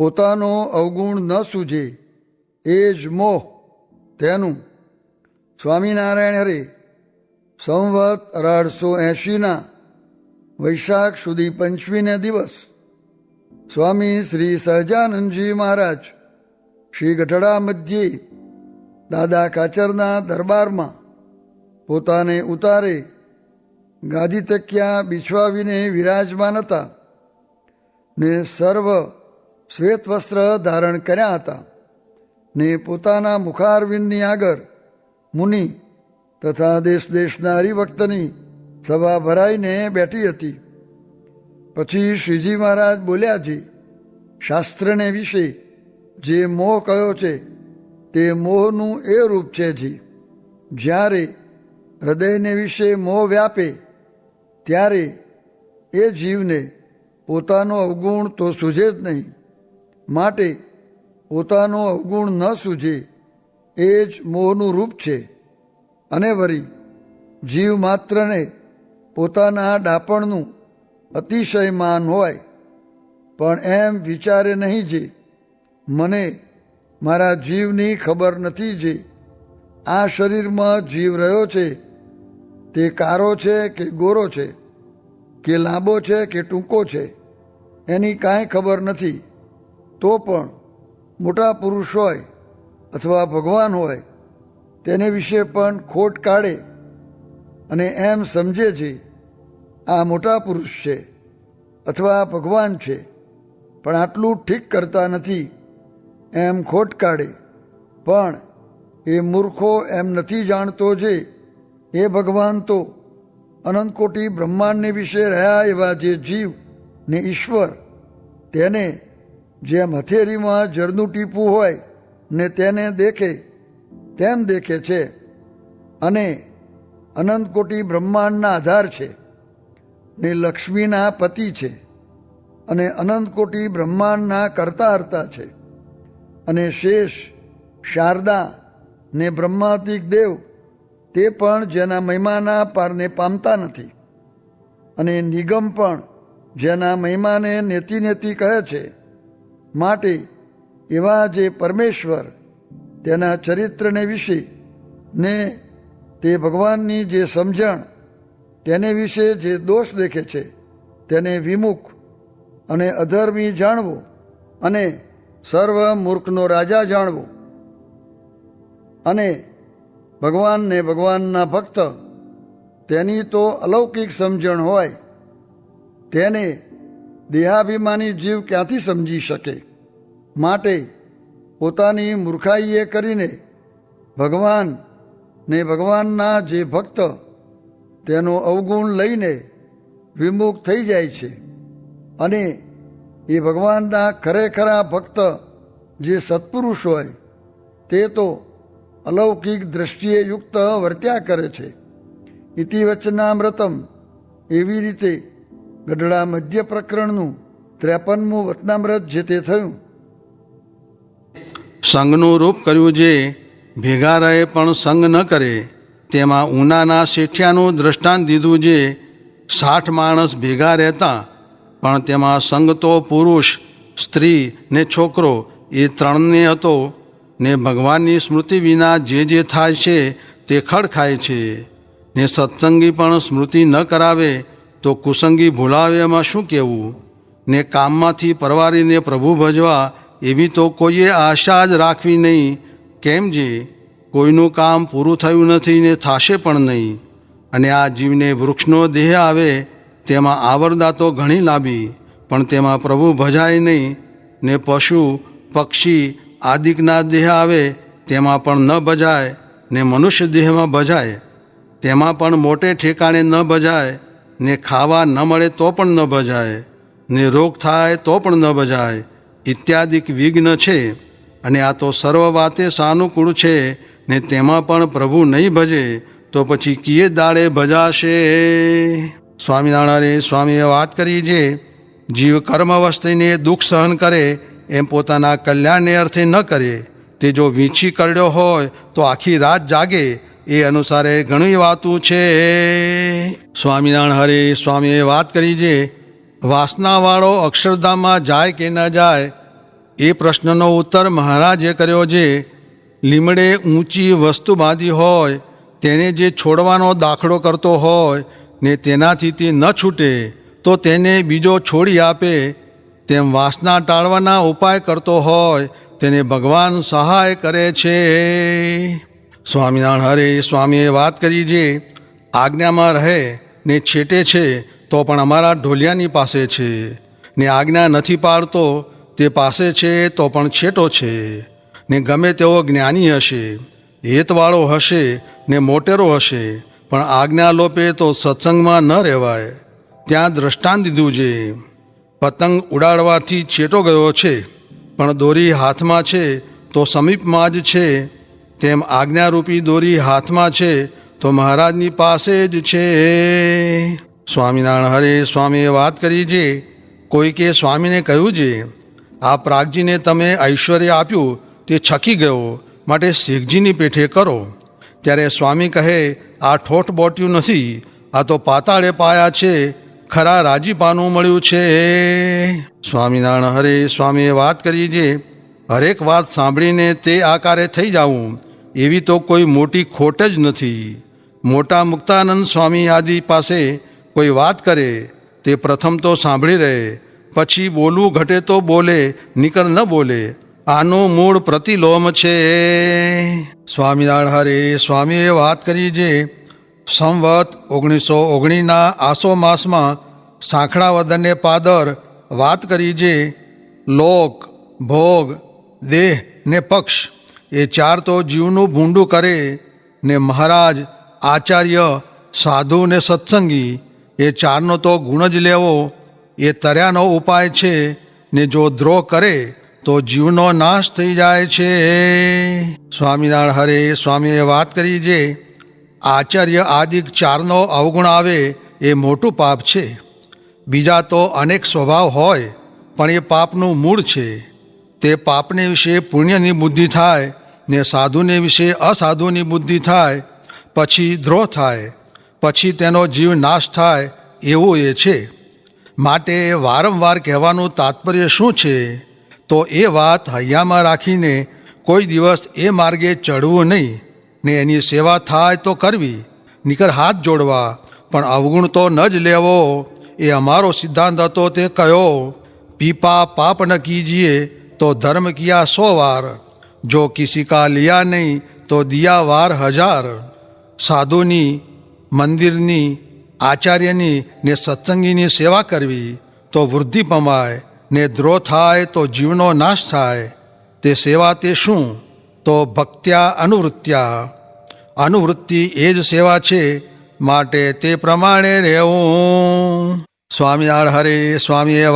પોતાનો અવગુણ ન સૂજે એ જ મોહ તેનું. સ્વામિનારાયણ હરે સંવત 1880 વૈશાખ સુધી 5મીને દિવસ સ્વામી શ્રી સહજાનંદજી મહારાજ શ્રી ગઢડા મધ્યે દાદા કાચરના દરબારમાં પોતાને ઉતારે ગાદી તકિયા બિછવાવીને વિરાજમાન હતા ને સર્વ શ્વેત વસ્ત્ર ધારણ કર્યા હતા ને પોતાના મુખારવિંદની આગળ મુનિ તથા દેશ દેશના હરિભક્તની સભા ભરાઈને બેઠી હતી. પછી શ્રીજી મહારાજ બોલ્યા છે, શાસ્ત્રને વિશે જે મોહ કયો છે તે મોહનું એ રૂપ છે જી. જ્યારે હૃદયને વિશે મોહ વ્યાપે ત્યારે એ જીવને પોતાનો અવગુણ તો સૂઝે જ નહીં. માટે પોતાનો અવગુણ ન સૂઝે એ જ મોહનું રૂપ છે. અને વળી જીવ માત્રને પોતાના ડાપણનું અતિશય માન હોય, પણ એમ વિચારે નહીં જે મને મારા જીવની ખબર નથી જે આ શરીરમાં જીવ રહ્યો છે તે કારો છે કે ગોરો છે, કે લાંબો છે કે ટૂંકો છે, એની કાંઈ ખબર નથી. તો પણ મોટા પુરુષ હોય અથવા ભગવાન હોય તેને વિશે પણ ખોટ કાઢે અને એમ સમજે છે આ મોટા પુરુષ છે અથવા ભગવાન છે, પણ આટલું ઠીક કરતા નથી એમ ખોટ કાઢે. પણ એ મૂર્ખો એમ નથી જાણતો જે એ ભગવાન તો અનંત કોટી બ્રહ્માંડને વિશે રહ્યા એવા જે જીવ ને ઈશ્વર તેને જેમ હથેળીમાં જળનું ટીપું હોય ને તેને દેખે તેમ દેખે છે, અને અનંત કોટી બ્રહ્માંડના આધાર છે ને લક્ષ્મીના પતિ છે, અને અનંત કોટી બ્રહ્માંડના કરતા હર્તા છે, અને શેષ શારદા ને બ્રહ્માતિક દેવ તે પણ જેના મહિમાના પારને પામતા નથી, અને નિગમ પણ જેના મહિમાને નેતિ નેતિ કહે છે. માટે એવા જે પરમેશ્વર તેના ચરિત્રને વિશે ને તે ભગવાનની જે સમજણ તેને વિશે જે દોષ દેખે છે તેને વિમુખ અને અધર્મી જાણવો અને સર્વ મૂર્ખનો રાજા જાણવો, અને ભગવાનને ભગવાનના ભક્ત તેની તો અલૌકિક સમજણ હોય તેને દેહાભિમાની જીવ ક્યાંથી સમજી શકે. માટે પોતાની મૂર્ખાઈએ કરીને ભગવાન ને ભગવાનના જે ભક્ત તેનો અવગુણ લઈને વિમુખ થઈ જાય છે, અને એ ભગવાનના ખરેખરા ભક્ત જે સત્પુરુષ હોય તે તો અલૌકિક દ્રષ્ટિએ યુક્ત વર્ત્યા કરે છે. ઇતિ વચનામૃતમ એવી રીતે ગઢડા મધ્ય પ્રકરણનું 53મું વચનામૃત જે તે થયું. સંઘનું રૂપ કર્યું જે ભેગા રહે પણ સંગ ન કરે, તેમાં ઉનાના શેઠિયાનું દ્રષ્ટાંત દીધું જે 60 માણસ ભેગા રહેતા પણ તેમાં સંગ તો પુરુષ સ્ત્રી ને છોકરો એ 3ને હતો, ને ભગવાનની સ્મૃતિ વિના જે થાય છે તે ખડ ખાય છે, ને સત્સંગી પણ સ્મૃતિ ન કરાવે તો કુસંગી ભૂલાવે એમાં શું કહેવું, ને કામમાંથી પરવારીને પ્રભુ ભજવા એવી તો કોઈએ આશા જ રાખવી નહીં. કેમ જે કોઈનું કામ પૂરું થયું નથી ને થાશે પણ નહીં. અને આ જીવને વૃક્ષનો દેહ આવે તેમાં આવરદા તો ઘણી લાંબી, પણ તેમાં પ્રભુ ભજાય નહીં, ને પશુ પક્ષી આદિકના દેહ આવે તેમાં પણ ન ભજાય, ને મનુષ્ય દેહમાં ભજાય તેમાં પણ મોટે ઠેકાણે ન ભજાય, ને ખાવા ન મળે તો પણ ન ભજાય, ને રોગ થાય તો પણ ન ભજાય ઇત્યાદિક વિઘ્ન છે. અને આ તો સર્વ વાતે સાનુકૂળ છે, ને તેમાં પણ પ્રભુ નહીં ભજે તો પછી કિયે દાડે ભજાશે. સ્વામિનારાયણ સ્વામીએ વાત કરી જે જીવ કર્મવશ થઈને દુઃખ સહન કરે એમ પોતાના કલ્યાણને અર્થે ન કરે, તે જો વીંછી કરડ્યો હોય તો આખી રાત જાગે એ અનુસારે ઘણી વાતું છે. સ્વામિનારાયણ હરે સ્વામીએ વાત કરી જે વાસનાવાળો અક્ષરધામમાં જાય કે ન જાય એ પ્રશ્નનો ઉત્તર મહારાજે કર્યો જે લીમડે ઊંચી વસ્તુ બાંધી હોય તેને જે છોડવાનો દાખલો કરતો હોય ને તેનાથી તે ન છૂટે તો તેને બીજો છોડી આપે, તેમ વાસના ટાળવાના ઉપાય કરતો હોય તેને ભગવાન સહાય કરે છે. સ્વામિનારાયણ હરે સ્વામીએ વાત કરી જે આજ્ઞામાં રહે ને છેટે છે તો પણ અમારા ઢોલિયાની પાસે છે, ને આજ્ઞા નથી પાળતો તે પાસે છે તો પણ છેટો છે, ને ગમે તેવો જ્ઞાની હશે, હેતવાળો હશે ને મોટેરો હશે, પણ આજ્ઞા લોપે તો સત્સંગમાં ન રહેવાય. ત્યાં દ્રષ્ટાંત દીધું છે, પતંગ ઉડાડવાથી છેટો ગયો છે પણ દોરી હાથમાં છે તો સમીપમાં જ છે, તેમ આજ્ઞારૂપી દોરી હાથમાં છે તો મહારાજની પાસે જ છે. સ્વામિનારાયણ હરે સ્વામીએ વાત કરી છે, કોઈકે સ્વામીને કહ્યું છે આ પ્રાગજીને તમે ઐશ્વર્ય આપ્યું તે છકી ગયો, માટે શેખજીની પેઠે કરો. ત્યારે સ્વામી કહે આ ઠોઠ બોટ્યું નથી, આ તો પાતાળે પાયા છે, ખરા રાજીપાનું મળ્યું છે. સ્વામિનારાયણ હરે સ્વામીએ વાત કરી છે, હરેક વાત સાંભળીને તે આકારે થઈ જાવું એવી તો કોઈ મોટી ખોટ જ નથી. મોટા મુક્તાનંદ સ્વામી આદિ પાસે કોઈ વાત કરે તે પ્રથમ તો સાંભળી રહે, પછી બોલવું ઘટે તો બોલે, નીકળ ન બોલે. આનું મૂળ પ્રતિલોમ છે. સ્વામિનારાયણ હરે સ્વામીએ વાત કરી છે, સંવત 1919 આસો માસમાં સાંખડા વદને પાદર વાત કરી છે, લોક, ભોગ, દેહ ને પક્ષ એ ચાર તો જીવનું ભૂંડું કરે, ને મહારાજ, આચાર્ય, સાધુ ને સત્સંગી એ ચારનો તો ગુણ જ લેવો એ તર્યાનો ઉપાય છે, ને જો દ્રોહ કરે તો જીવનો નાશ થઈ જાય છે. સ્વામિનારાયણ હરે સ્વામીએ વાત કરી છે, આચાર્ય આદિક ચારનો અવગુણ આવે એ મોટું પાપ છે. બીજા તો અનેક સ્વભાવ હોય પણ એ પાપનું મૂળ છે. તે પાપને વિશે પુણ્યની બુદ્ધિ થાય ને સાધુને વિશે અસાધુની બુદ્ધિ થાય, પછી દ્રોહ થાય, પછી તેનો જીવ નાશ થાય એવું એ છે. માટે વારંવાર કહેવાનું તાત્પર્ય શું છે તો એ વાત હૈયામાં રાખીને કોઈ દિવસ એ માર્ગે ચડવું નહીં, ને એની સેવા થાય તો કરવી, નીકર હાથ જોડવા, પણ અવગુણ તો ન જ લેવો. એ અમારો સિદ્ધાંત હતો તે કયો, પીપા પાપ ન કીજીએ તો ધર્મ કિયા 100 વાર, જો કિસી કા લિયા નહીં તો દિયા વાર 1000. સાધુની, મંદિરની, આચાર્યની ને સત્સંગીની સેવા કરવી તો વૃદ્ધિ પમાય, ને દ્રોહ થાય તો જીવનો નાશ થાય. તે સેવા તે શું તો ભક્ત્યા અનુવૃત્ત્યા, અનુવૃત્તિ એ જ સેવા છે, માટે તે પ્રમાણે રહેવું. સ્વામિનારાયણ હરે સ્વામીએ